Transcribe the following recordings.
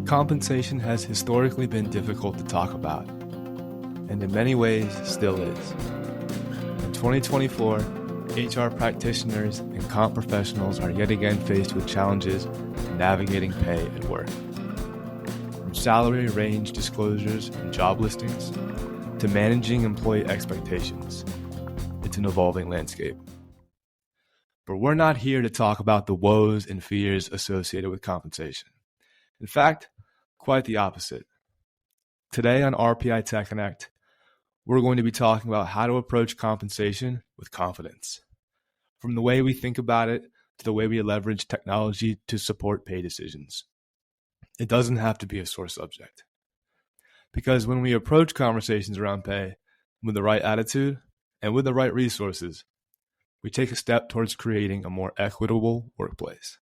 Compensation has historically been difficult to talk about, and in many ways still is. In 2024, HR practitioners and comp professionals are yet again faced with challenges in navigating pay at work. From salary range disclosures and job listings to managing employee expectations, it's an evolving landscape. But we're not here to talk about the woes and fears associated with compensation. In fact, quite the opposite. Today on RPI Tech Connect, we're going to be talking about how to approach compensation with confidence. From the way we think about it to the way we leverage technology to support pay decisions. It doesn't have to be a sore subject. Because when we approach conversations around pay with the right attitude and with the right resources, we take a step towards creating a more equitable workplace.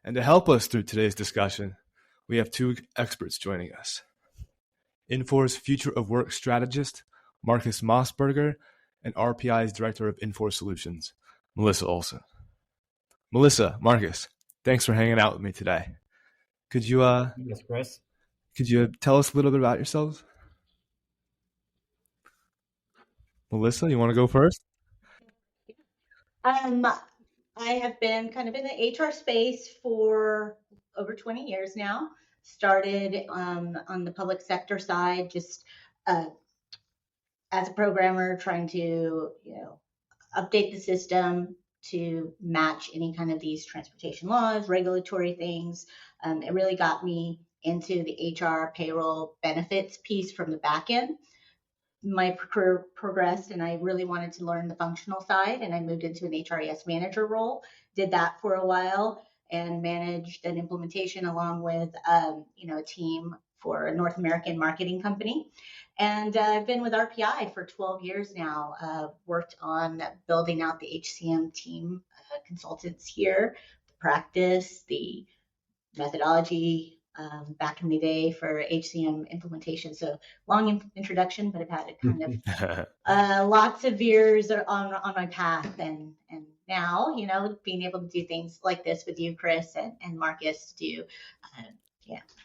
And to help us through today's discussion, we have two experts joining us. Infor's Future of Work Strategist, Marcus Mossberger, and RPI's Director of Infor Solutions, Melissa Olson. Melissa, Marcus, thanks for hanging out with me today. Could you Yes, Chris. Could you tell us a little bit about yourselves? Melissa, you want to go first? I have been kind of in the HR space for over 20 years now. Started on the public sector side, just as a programmer, trying to update the system to match any kind of these transportation laws, regulatory things. It really got me into the HR payroll benefits piece from the back end. My career progressed and I really wanted to learn the functional side, and I moved into an HRIS manager role, did that for a while and managed an implementation along with a team for a North American marketing company. And I've been with RPI for 12 years now, worked on building out the HCM team, consultants here, the practice, the methodology, back in the day for HCM implementation. So long introduction, but I've had it kind of lots of years on my path, and now being able to do things like this with you, Chris, and Marcus, to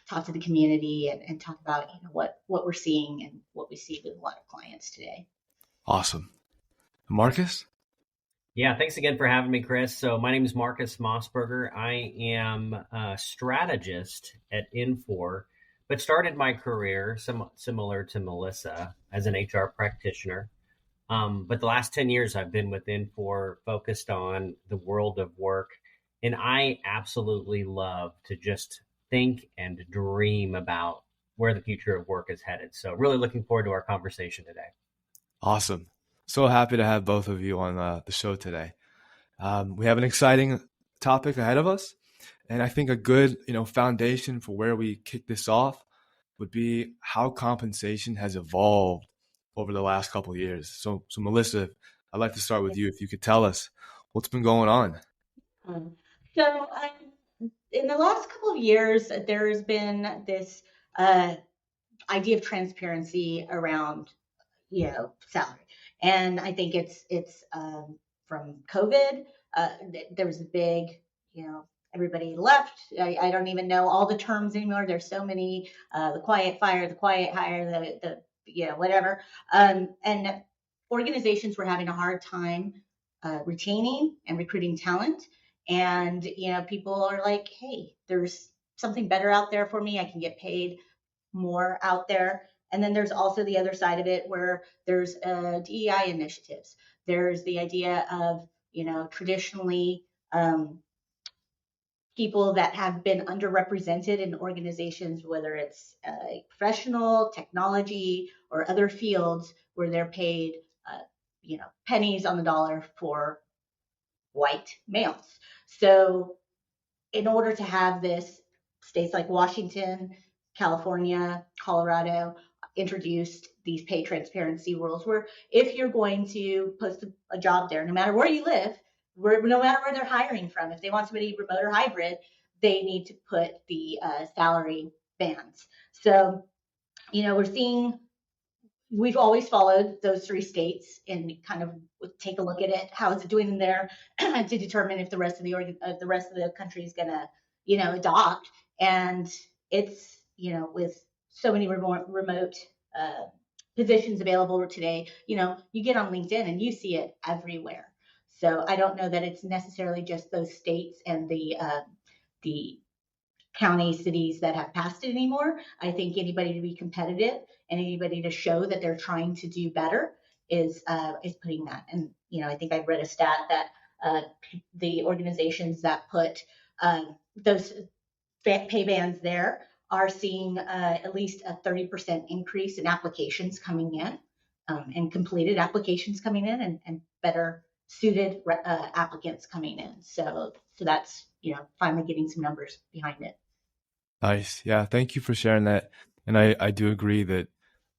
talk to the community and talk about what we're seeing and what we see with a lot of clients today. Awesome. Marcus? Yeah, thanks again for having me, Chris. So my name is Marcus Mossberger. I am a strategist at Infor, but started my career similar to Melissa as an HR practitioner. But the last 10 years I've been with Infor, focused on the world of work. And I absolutely love to just think and dream about where the future of work is headed. So really looking forward to our conversation today. Awesome. So happy to have both of you on the show today. We have an exciting topic ahead of us, and I think a good foundation for where we kick this off would be how compensation has evolved over the last couple of years. So Melissa, I'd like to start with you. If you could tell us what's been going on. So in the last couple of years, there has been this idea of transparency around salary. And I think it's from COVID. There was a big, everybody left. I don't even know all the terms anymore. There's so many, the quiet fire, the quiet hire, the whatever. And organizations were having a hard time retaining and recruiting talent. And, people are like, hey, there's something better out there for me. I can get paid more out there. And then there's also the other side of it where there's DEI initiatives. There's the idea of, traditionally people that have been underrepresented in organizations, whether it's professional, technology, or other fields where they're paid, pennies on the dollar for white males. So in order to have this, states like Washington, California, Colorado introduced these pay transparency rules where if you're going to post a job there, no matter where you live, no matter where they're hiring from, if they want somebody remote or hybrid, they need to put the salary bands. So, we've always followed those three states and kind of take a look at it, how is it doing in there, to determine if the rest of the country is going to, adopt. And it's, with so many remote positions available today, you get on LinkedIn and you see it everywhere. So I don't know that it's necessarily just those states and the county cities that have passed it anymore. I think anybody to be competitive and anybody to show that they're trying to do better is putting that. And I think I read a stat that the organizations that put those pay bands there are seeing at least a 30% increase in applications coming in, and completed applications coming in, and better suited applicants coming in. So that's finally getting some numbers behind it. Nice. Yeah. Thank you for sharing that. And I do agree that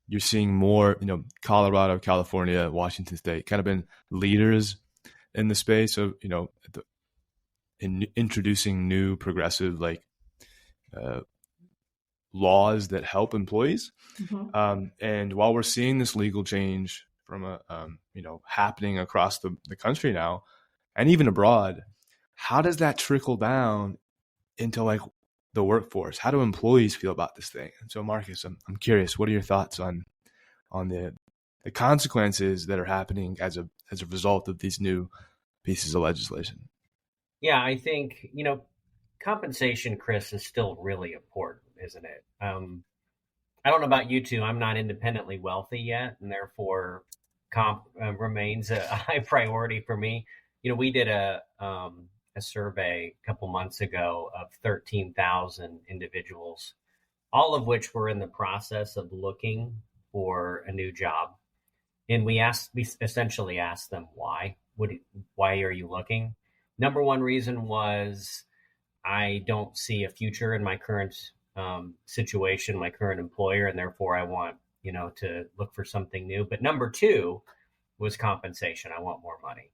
you're seeing more, Colorado, California, Washington State kind of been leaders in the space of, in introducing new progressive laws that help employees. Mm-hmm. And while we're seeing this legal change from happening across the country now, and even abroad, how does that trickle down into the workforce? How do employees feel about this thing? And so, Marcus, I'm curious, what are your thoughts on the consequences that are happening as a result of these new pieces of legislation? Yeah, I think, compensation, Chris, is still really important, isn't it? I don't know about you two. I'm not independently wealthy yet, and therefore comp remains a high priority for me. We did a survey a couple months ago of 13,000 individuals, all of which were in the process of looking for a new job. And we essentially asked them why. Why are you looking? Number one reason was, I don't see a future in my current situation, my current employer, and therefore I want, to look for something new. But number two was compensation. I want more money.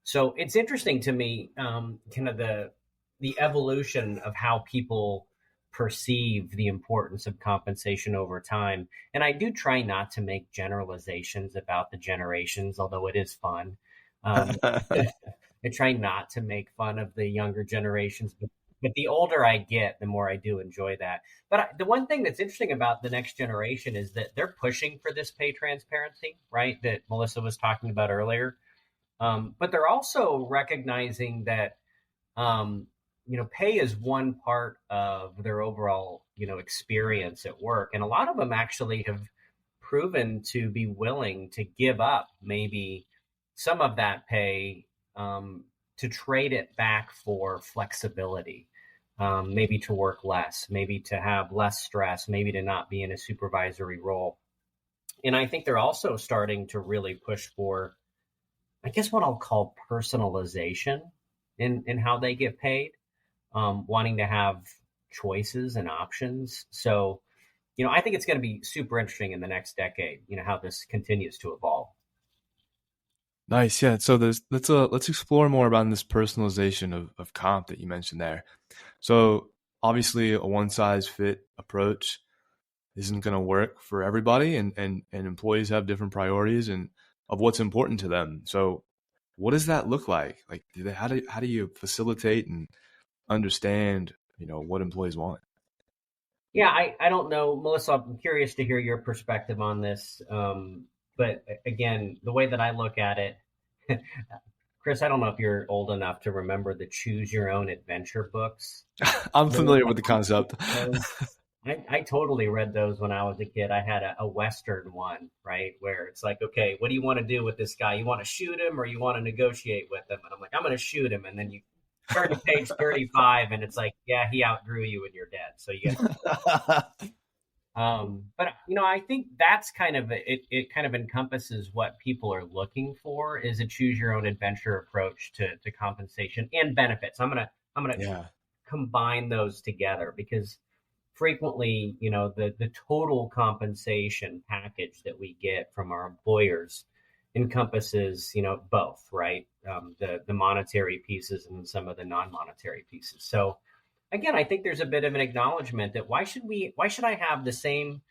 So it's interesting to me, kind of the evolution of how people perceive the importance of compensation over time. And I do try not to make generalizations about the generations, although it is fun. I try not to make fun of the younger generations, but the older I get, the more I do enjoy that. But the one thing that's interesting about the next generation is that they're pushing for this pay transparency, right? That Melissa was talking about earlier. But they're also recognizing that, pay is one part of their overall, experience at work. And a lot of them actually have proven to be willing to give up maybe some of that pay, to trade it back for flexibility, maybe to work less, maybe to have less stress, maybe to not be in a supervisory role. And I think they're also starting to really push for, I guess, what I'll call personalization in how they get paid, wanting to have choices and options. So, I think it's going to be super interesting in the next decade, how this continues to evolve. Nice. Yeah. So let's explore more about this personalization of comp that you mentioned there. So obviously a one size fit approach isn't going to work for everybody, and employees have different priorities and of what's important to them. So what does that look like? How do you facilitate and understand, what employees want? Yeah, I don't know, Melissa, I'm curious to hear your perspective on this. But again, the way that I look at it, Chris, I don't know if you're old enough to remember the Choose Your Own Adventure books. I'm familiar with the concept. I totally read those when I was a kid. I had a Western one, right, where it's like, okay, what do you want to do with this guy? You want to shoot him or you want to negotiate with him? And I'm like, I'm going to shoot him. And then you turn to page 35 and it's like, yeah, he outgrew you and you're dead. So you get but I think that's kind of it kind of encompasses what people are looking for, is a choose your own adventure approach to compensation and benefits. I'm gonna combine those together, because frequently, the total compensation package that we get from our employers encompasses, both, right? The monetary pieces and some of the non-monetary pieces. So again, I think there's a bit of an acknowledgement that why should I have the same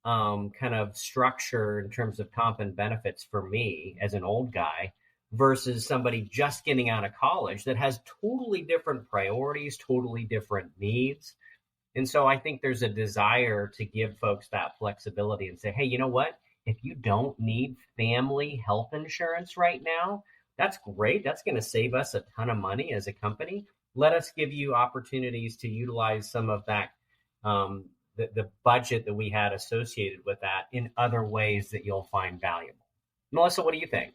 kind of structure in terms of comp and benefits for me as an old guy versus somebody just getting out of college that has totally different priorities, totally different needs. And so I think there's a desire to give folks that flexibility and say, hey, you know what? If you don't need family health insurance right now, that's great. That's going to save us a ton of money as a company. Let us give you opportunities to utilize some of that, the budget that we had associated with that in other ways that you'll find valuable. Melissa, what do you think?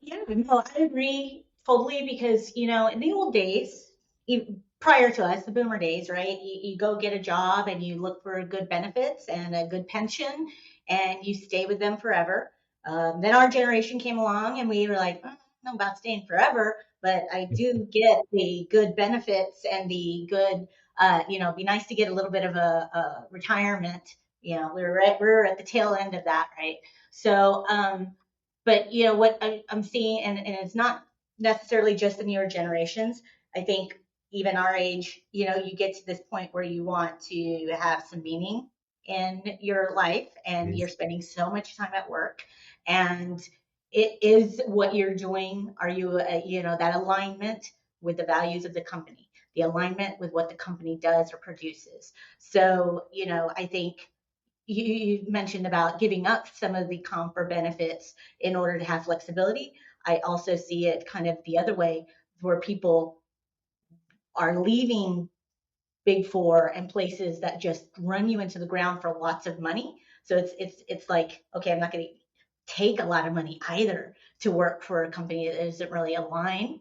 Yeah, no, I agree totally because, in the old days, prior to us, the boomer days, right? You go get a job and you look for good benefits and a good pension and you stay with them forever. Then our generation came along and we were like, I don't know about staying forever, but I do get the good benefits and the good, be nice to get a little bit of a retirement. We're at the tail end of that, right? So, but what I'm seeing, and it's not necessarily just the newer generations. I think even our age, you get to this point where you want to have some meaning in your life, and you're spending so much time at work, and it is what you're doing. Are you, that alignment with the values of the company, the alignment with what the company does or produces. So, I think you mentioned about giving up some of the comp or benefits in order to have flexibility. I also see it kind of the other way, where people are leaving Big Four and places that just run you into the ground for lots of money. So it's like, okay, I'm not going to take a lot of money either to work for a company that isn't really aligned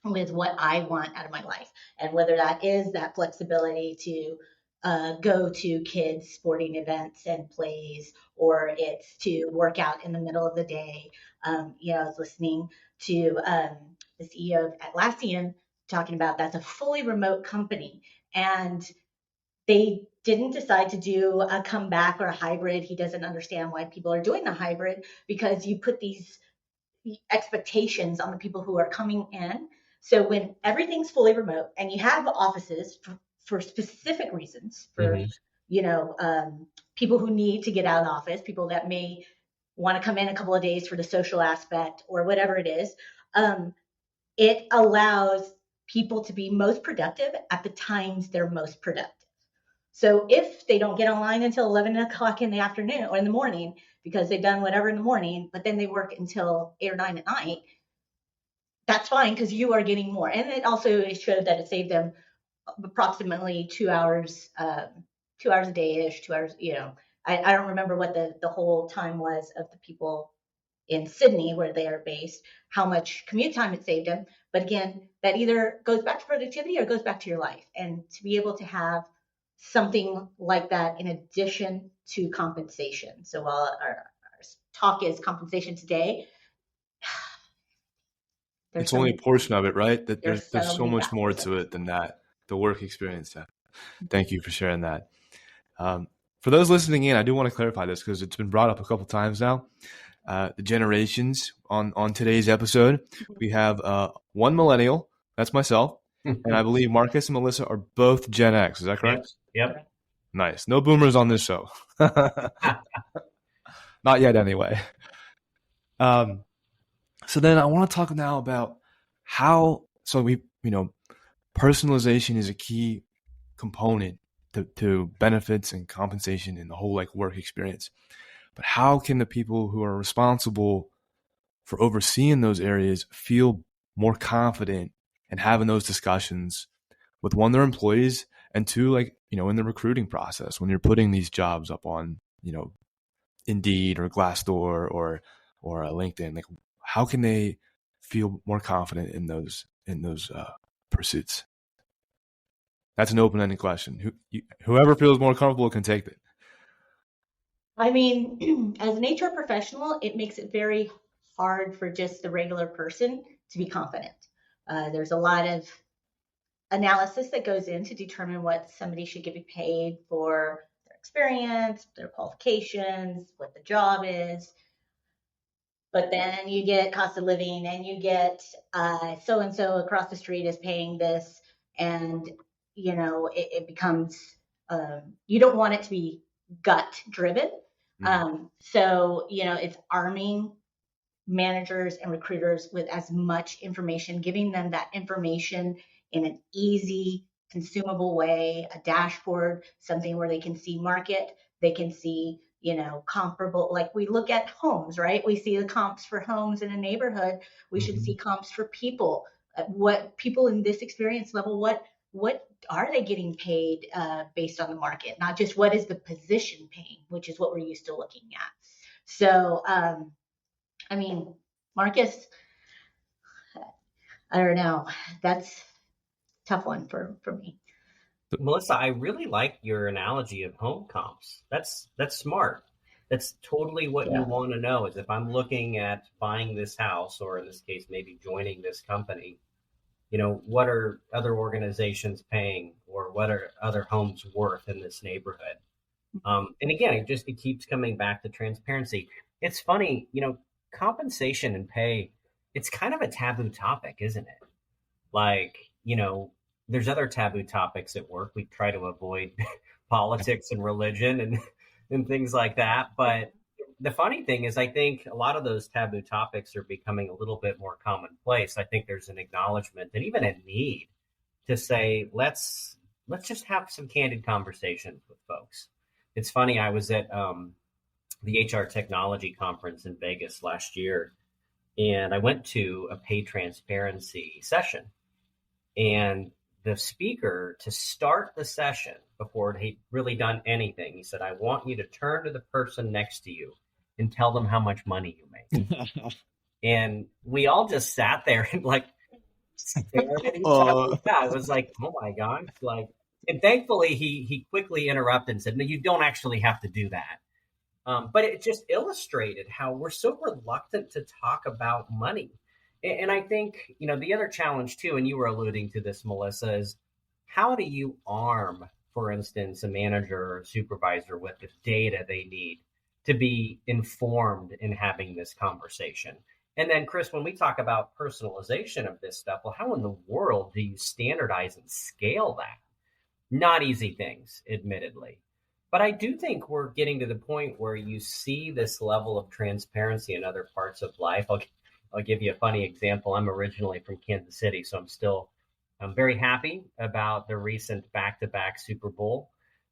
with what I want out of my life. And whether that is that flexibility to go to kids' sporting events and plays, or it's to work out in the middle of the day. I was listening to the CEO of Atlassian talking about that's a fully remote company. And they didn't decide to do a comeback or a hybrid. He doesn't understand why people are doing the hybrid, because you put these expectations on the people who are coming in. So when everything's fully remote and you have offices for specific reasons, for people who need to get out of the office, people that may want to come in a couple of days for the social aspect or whatever it is, it allows people to be most productive at the times they're most productive. So if they don't get online until 11 o'clock in the afternoon or in the morning because they've done whatever in the morning, but then they work until 8 or 9 at night, that's fine because you are getting more. And it also showed that it saved them approximately 2 hours, 2 hours a day-ish, 2 hours, I don't remember what the whole time was of the people in Sydney where they are based, how much commute time it saved them. But again, that either goes back to productivity or goes back to your life. And to be able to have something like that in addition to compensation. So while our talk is compensation today, It's only a portion of it, right? That there's there's so many much more factors. to it than that. The work experience. Thank you for sharing that. For those listening in, I do want to clarify this because it's been brought up a couple times now. The generations on today's episode, we have one millennial, that's myself, and I believe Marcus and Melissa are both Gen X. Is that correct? Yep. Nice. No boomers on this show. Not yet, anyway. So then I want to talk now about how. So personalization is a key component to benefits and compensation in the whole work experience. But how can the people who are responsible for overseeing those areas feel more confident in having those discussions with, one, their employees, and two, in the recruiting process when you're putting these jobs up on, Indeed or Glassdoor or LinkedIn? How can they feel more confident in those pursuits? That's an open-ended question. Whoever feels more comfortable can take it. I mean, as an HR professional, it makes it very hard for just the regular person to be confident. There's a lot of analysis that goes in to determine what somebody should get paid for their experience, their qualifications, what the job is. But then you get cost of living and you get so-and-so across the street is paying this. And, it becomes, you don't want it to be gut driven. So, it's arming managers and recruiters with as much information, giving them that information in an easy consumable way, a dashboard, something where they can see market, they can see, comparable, like we look at homes, right? We see the comps for homes in a neighborhood. We should see comps for people. What people in this experience level, what are they getting paid based on the market? Not just what is the position paying, which is what we're used to looking at. So, Marcus, I don't know. That's a tough one for me. Melissa, I really like your analogy of home comps. That's smart. That's totally what you want to know, is if I'm looking at buying this house, or in this case, maybe joining this company, what are other organizations paying, or what are other homes worth in this neighborhood? And again, it keeps coming back to transparency. It's funny, compensation and pay, it's kind of a taboo topic, isn't it? Like, there's other taboo topics at work. We try to avoid politics and religion and things like that. But the funny thing is, I think a lot of those taboo topics are becoming a little bit more commonplace. I think there's an acknowledgement and even a need to say, let's just have some candid conversations with folks. It's funny, I was at the HR Technology Conference in Vegas last year, and I went to a pay transparency session. And the speaker, to start the session, before he'd really done anything, he said, I want you to turn to the person next to you and tell them how much money you make. And we all just sat there and stared at each other. Yeah, I was like, oh my gosh. And thankfully he quickly interrupted and said, no, you don't actually have to do that. But it just illustrated how we're so reluctant to talk about money. And I think, the other challenge too, and you were alluding to this, Melissa, is how do you arm, for instance, a manager or a supervisor with the data they need to be informed in having this conversation? And then, Chris, when we talk about personalization of this stuff, well, how in the world do you standardize and scale that? Not easy things, admittedly. But I do think we're getting to the point where you see this level of transparency in other parts of life. I'll give you a funny example. I'm originally from Kansas City, so I'm very happy about the recent back-to-back Super Bowl.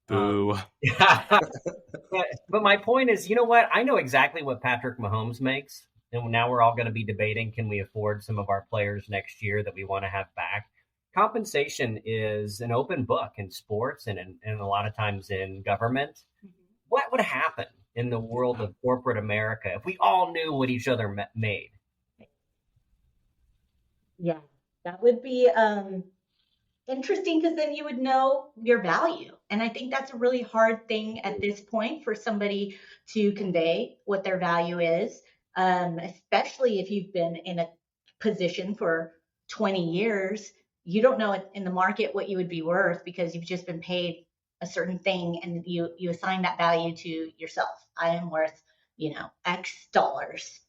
Boo. But my point is, you know what? I know exactly what Patrick Mahomes makes. And now we're all going to be debating, can we afford some of our players next year that we want to have back? Compensation is an open book in sports and a lot of times in government. What would happen in the world of corporate America if we all knew what each other made? Yeah, that would be interesting, because then you would know your value. And I think that's a really hard thing at this point for somebody to convey what their value is, especially if you've been in a position for 20 years. You don't know in the market what you would be worth because you've just been paid a certain thing, and you assign that value to yourself. I am worth, X dollars,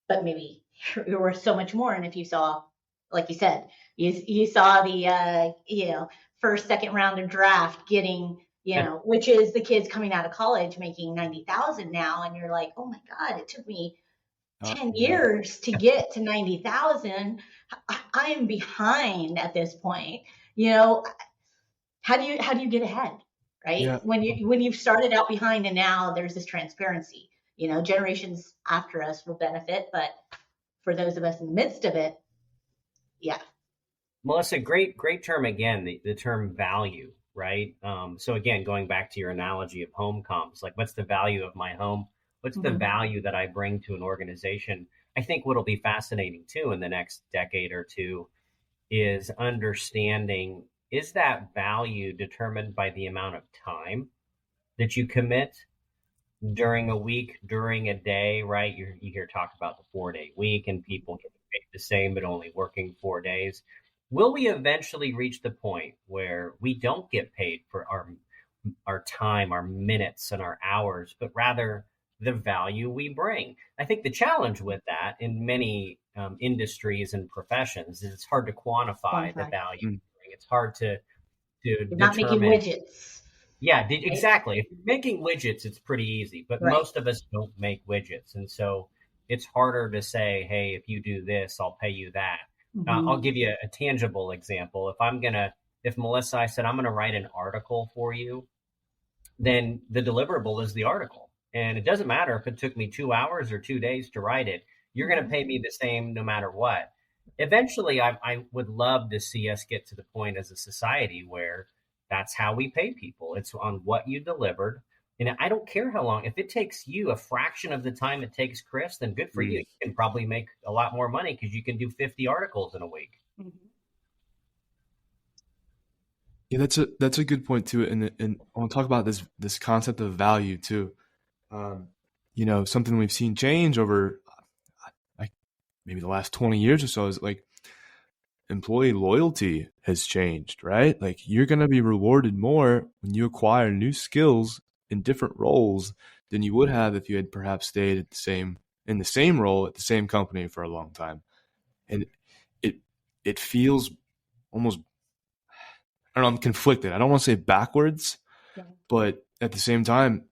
but maybe you're worth so much more. And if you saw, like you said, you saw the first, second round of draft getting, which is the kids coming out of college making 90,000 now, and you're like, oh my God, it took me 10 years to get to 90,000. I am behind at this point. How do you get ahead, right? Yeah. When you've started out behind, and now there's this transparency. Generations after us will benefit, but for those of us in the midst of it, yeah. Melissa, great term again, the term value, right? So again, going back to your analogy of home comps, like what's the value of my home? What's the value that I bring to an organization? I think what'll be fascinating too in the next decade or two is understanding, is that value determined by the amount of time that you commit during a week, during a day, right? You hear talk about the 4-day week and people getting paid the same, but only working 4 days. Will we eventually reach the point where we don't get paid for our time, our minutes, and our hours, but rather the value we bring? I think the challenge with that in many industries and professions is it's hard to quantify the value you bring. It's hard to You're not making widgets. Yeah, exactly. If you're making widgets, it's pretty easy, but most of us don't make widgets. And so it's harder to say, hey, if you do this, I'll pay you that. I'll give you a tangible example. If I'm going to if Melissa, I said, I'm going to write an article for you, then the deliverable is the article. And it doesn't matter if it took me 2 hours or 2 days to write it, you're going to pay me the same no matter what. Eventually, I would love to see us get to the point as a society where that's how we pay people. It's on what you delivered. And I don't care how long. If it takes you a fraction of the time it takes Chris, then good for you. You can probably make a lot more money because you can do 50 articles in a week. Yeah, that's a good point too. And I want to talk about this concept of value too. Something we've seen change over like maybe the last 20 years or so is like employee loyalty has changed, right? Like you're going to be rewarded more when you acquire new skills in different roles than you would have if you had perhaps stayed in the same role at the same company for a long time. And it feels almost, I don't know, I'm conflicted. I don't want to say backwards, but at the same time,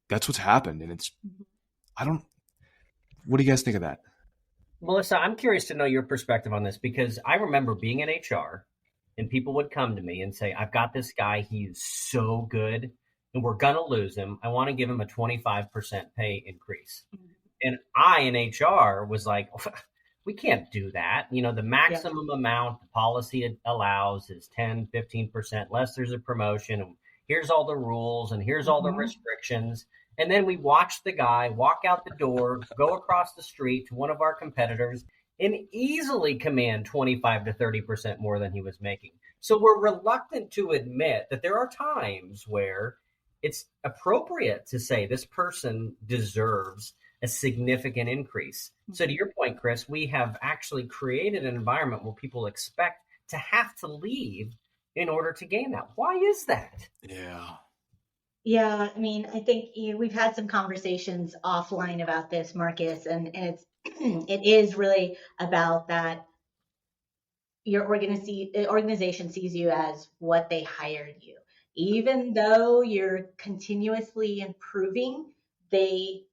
that's what's happened. And what do you guys think of that? Melissa, I'm curious to know your perspective on this because I remember being in HR and people would come to me and say, I've got this guy, he's so good and we're going to lose him. I want to give him a 25% pay increase. And I in HR was like, we can't do that. The maximum amount the policy allows is 10, 15%, unless there's a promotion. And here's all the rules and here's all the restrictions. And then we watched the guy walk out the door, go across the street to one of our competitors and easily command 25 to 30% more than he was making. So we're reluctant to admit that there are times where it's appropriate to say this person deserves a significant increase. So to your point, Chris, we have actually created an environment where people expect to have to leave in order to gain that. Why is that? Yeah, I mean, I think we've had some conversations offline about this, Marcus, and it is really about that. Your organization sees you as what they hired you. Even though you're continuously improving, they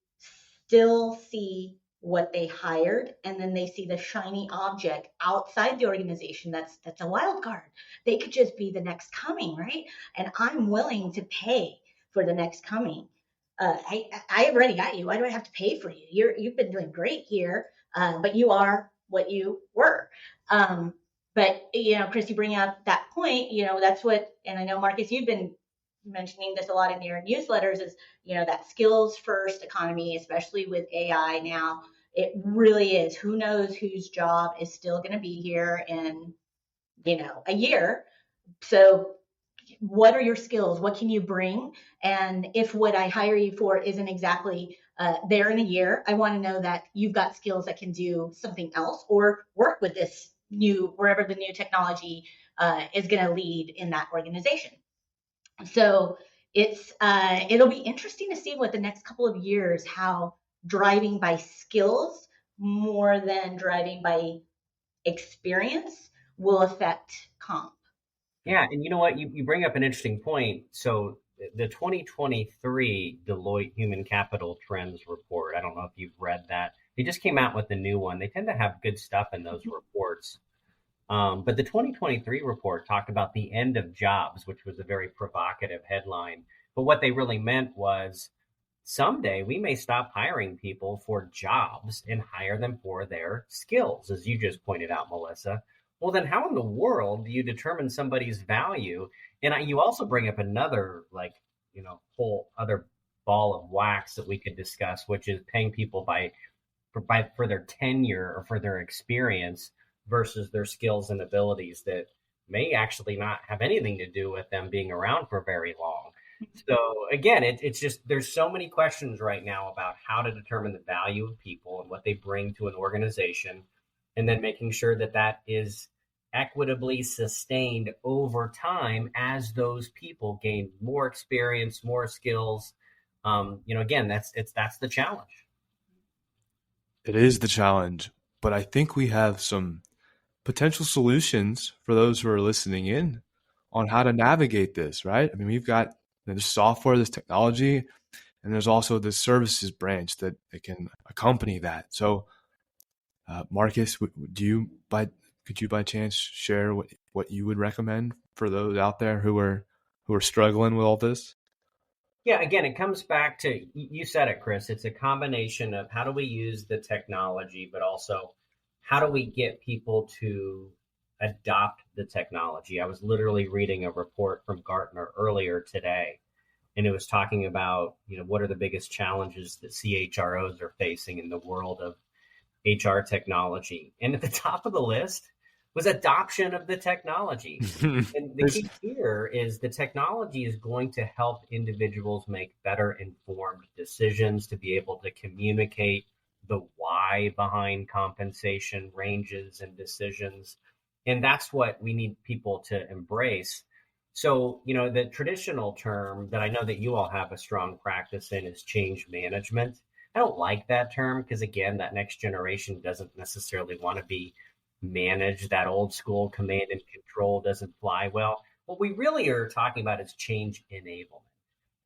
still see what they hired, and then they see the shiny object outside the organization that's a wild card. They could just be the next coming, right? And I'm willing to pay for the next coming. I already got you. Why do I have to pay for you? You've been doing great here, but you are what you were. But Chris, you bring up that point. That's what, and I know Marcus, you've been mentioning this a lot in your newsletters, is that skills first economy, especially with AI now. It really is. Who knows whose job is still going to be here in a year? So what are your skills? What can you bring? And if what I hire you for isn't exactly there in a year, I want to know that you've got skills that can do something else or work with this wherever the new technology is going to lead in that organization. So it'll be interesting to see what the next couple of years, how driving by skills more than driving by experience will affect comp. Yeah, and you know what? You bring up an interesting point. So the 2023 Deloitte Human Capital Trends Report, I don't know if you've read that. They just came out with a new one. They tend to have good stuff in those reports. But the 2023 report talked about the end of jobs, which was a very provocative headline. But what they really meant was someday we may stop hiring people for jobs and hire them for their skills, as you just pointed out, Melissa. Well, then how in the world do you determine somebody's value? And you also bring up another, whole other ball of wax that we could discuss, which is paying people for their tenure or for their experience versus their skills and abilities that may actually not have anything to do with them being around for very long. So again, it's just, there's so many questions right now about how to determine the value of people and what they bring to an organization, and then making sure that that is equitably sustained over time as those people gain more experience, more skills. Again, that's the challenge. It is the challenge, but I think we have some potential solutions for those who are listening in on how to navigate this, right? I mean, we've got there's software, there's technology, and there's also the services branch that can accompany that. So, Marcus, could you by chance share what what you would recommend for those out there who are struggling with all this? Yeah, again, it comes back to, you said it, Chris. It's a combination of how do we use the technology, but also how do we get people to adopt the technology? I was literally reading a report from Gartner earlier today, and it was talking about, what are the biggest challenges that CHROs are facing in the world of HR technology. And at the top of the list was adoption of the technology. And the key here is the technology is going to help individuals make better informed decisions, to be able to communicate the why behind compensation ranges and decisions. And that's what we need people to embrace. So, the traditional term that I know that you all have a strong practice in is change management. I don't like that term because, again, that next generation doesn't necessarily want to be managed. That old school command and control doesn't fly well. What we really are talking about is change enablement.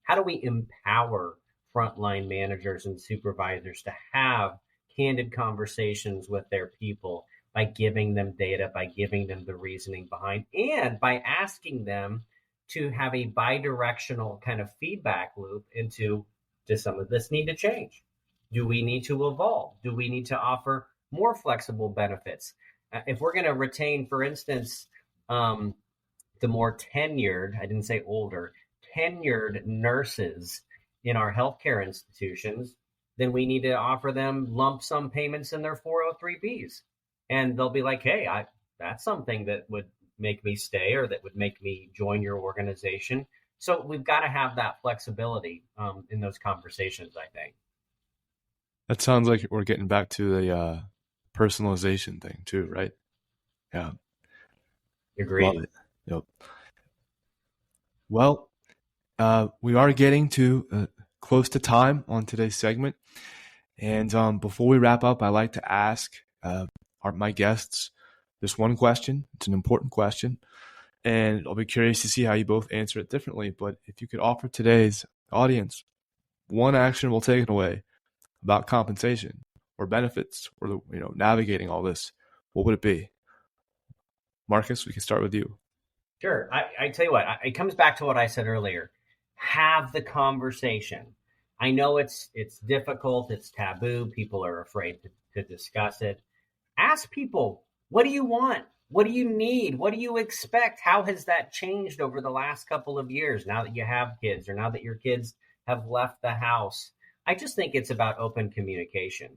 How do we empower frontline managers and supervisors to have candid conversations with their people by giving them data, by giving them the reasoning behind, and by asking them to have a bidirectional kind of feedback loop into, does some of this need to change? Do we need to evolve? Do we need to offer more flexible benefits? If we're going to retain, for instance, the more tenured, I didn't say older, tenured nurses in our healthcare institutions, then we need to offer them lump sum payments in their 403Bs. And they'll be like, hey, that's something that would make me stay, or that would make me join your organization. So we've got to have that flexibility in those conversations, I think. That sounds like we're getting back to the personalization thing too, right? Yeah. Agreed. Love it. Yep. Well, we are getting to close to time on today's segment. And before we wrap up, I like to ask my guests this one question. It's an important question, and I'll be curious to see how you both answer it differently. But if you could offer today's audience one actionable takeaway about compensation or benefits or navigating all this, what would it be? Marcus, we can start with you. Sure. I tell you what, it comes back to what I said earlier. Have the conversation. I know it's difficult. It's taboo. People are afraid to discuss it. Ask people, what do you want? What do you need? What do you expect? How has that changed over the last couple of years, now that you have kids, or now that your kids have left the house? I just think it's about open communication.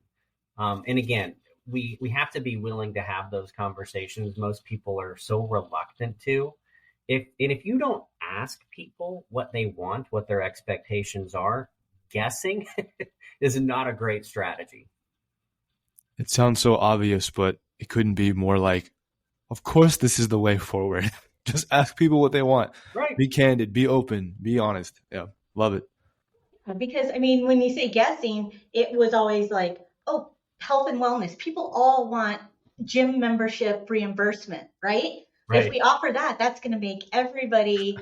And again, we have to be willing to have those conversations. Most people are so reluctant to. If you don't ask people what they want, what their expectations are, guessing is not a great strategy. It sounds so obvious, but it couldn't be more like, of course, this is the way forward. Just ask people what they want. Right. Be candid, be open, be honest. Yeah, love it. Because, when you say guessing, it was always like, oh, health and wellness. People all want gym membership reimbursement, right? Right. If we offer that, that's going to make everybody,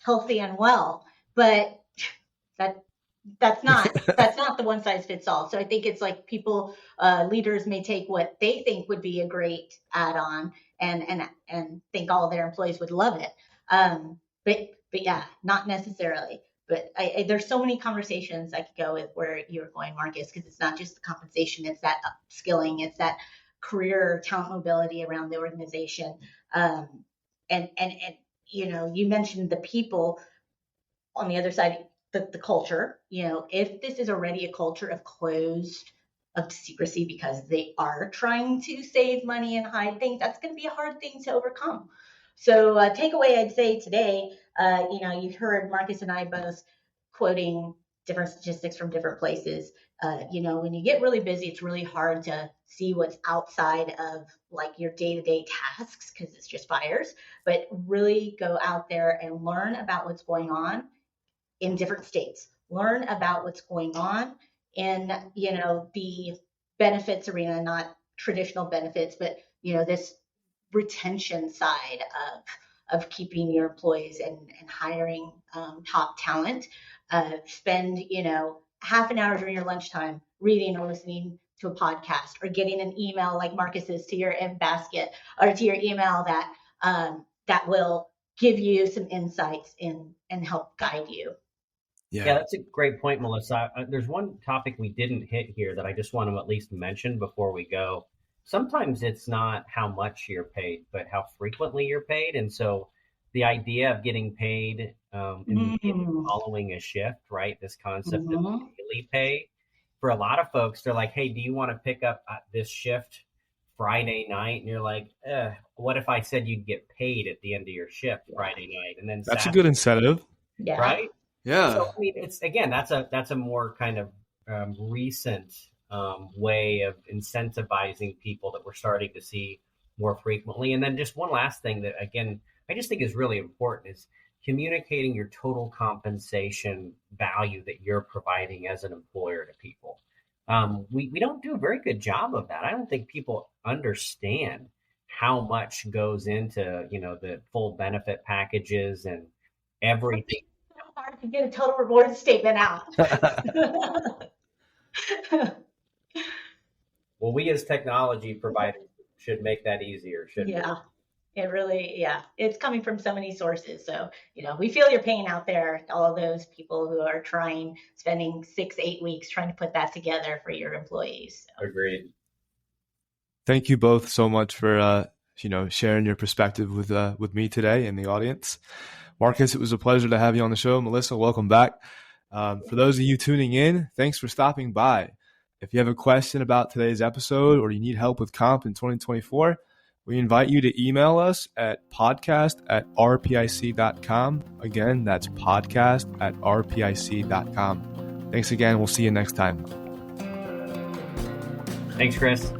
healthy and well. But that's not the one size fits all. So I think it's like people, leaders may take what they think would be a great add-on and think all their employees would love it. But yeah, not necessarily. But there's so many conversations I could go with where you're going, Marcus, because it's not just the compensation, it's that upskilling, it's that career talent mobility around the organization. And you mentioned the people on the other side, the culture. If this is already a culture of secrecy because they are trying to save money and hide things, that's going to be a hard thing to overcome. So takeaway, I'd say today, you've heard Marcus and I both quoting different statistics from different places. When you get really busy, it's really hard to see what's outside of like your day-to-day tasks because it's just fires, but really go out there and learn about what's going on in different states. Learn about what's going on in, the benefits arena, not traditional benefits, but, this retention side of keeping your employees and hiring top talent. Spend, half an hour during your lunchtime reading or listening to a podcast or getting an email like Marcus's to your in basket or to your email that that will give you some insights and help guide you. Yeah, that's a great point, Melissa. There's one topic we didn't hit here that I just want to at least mention before we go. Sometimes it's not how much you're paid, but how frequently you're paid. And so the idea of getting paid immediately following a shift, right? This concept of daily pay. For a lot of folks, they're like, hey, do you want to pick up this shift Friday night? And you're like, what if I said you'd get paid at the end of your shift Friday night? And then that's Saturday, a good incentive. Yeah. Right? Yeah. So, I mean, it's again, that's a more kind of recent way of incentivizing people that we're starting to see more frequently. And then just one last thing that, again, I just think is really important is communicating your total compensation value that you're providing as an employer to people. We don't do a very good job of that. I don't think people understand how much goes into, the full benefit packages and everything. Hard to get a total reward statement out. Well, we as technology providers should make that easier, shouldn't we? Yeah, it really, it's coming from so many sources. So, we feel your pain out there, all those people who are spending 6-8 weeks trying to put that together for your employees. So. Agreed. Thank you both so much for, sharing your perspective with me today and the audience. Marcus, it was a pleasure to have you on the show. Melissa, welcome back. For those of you tuning in, thanks for stopping by. If you have a question about today's episode or you need help with comp in 2024, we invite you to email us at podcast@rpic.com. Again, that's podcast@rpic.com. Thanks again. We'll see you next time. Thanks, Chris.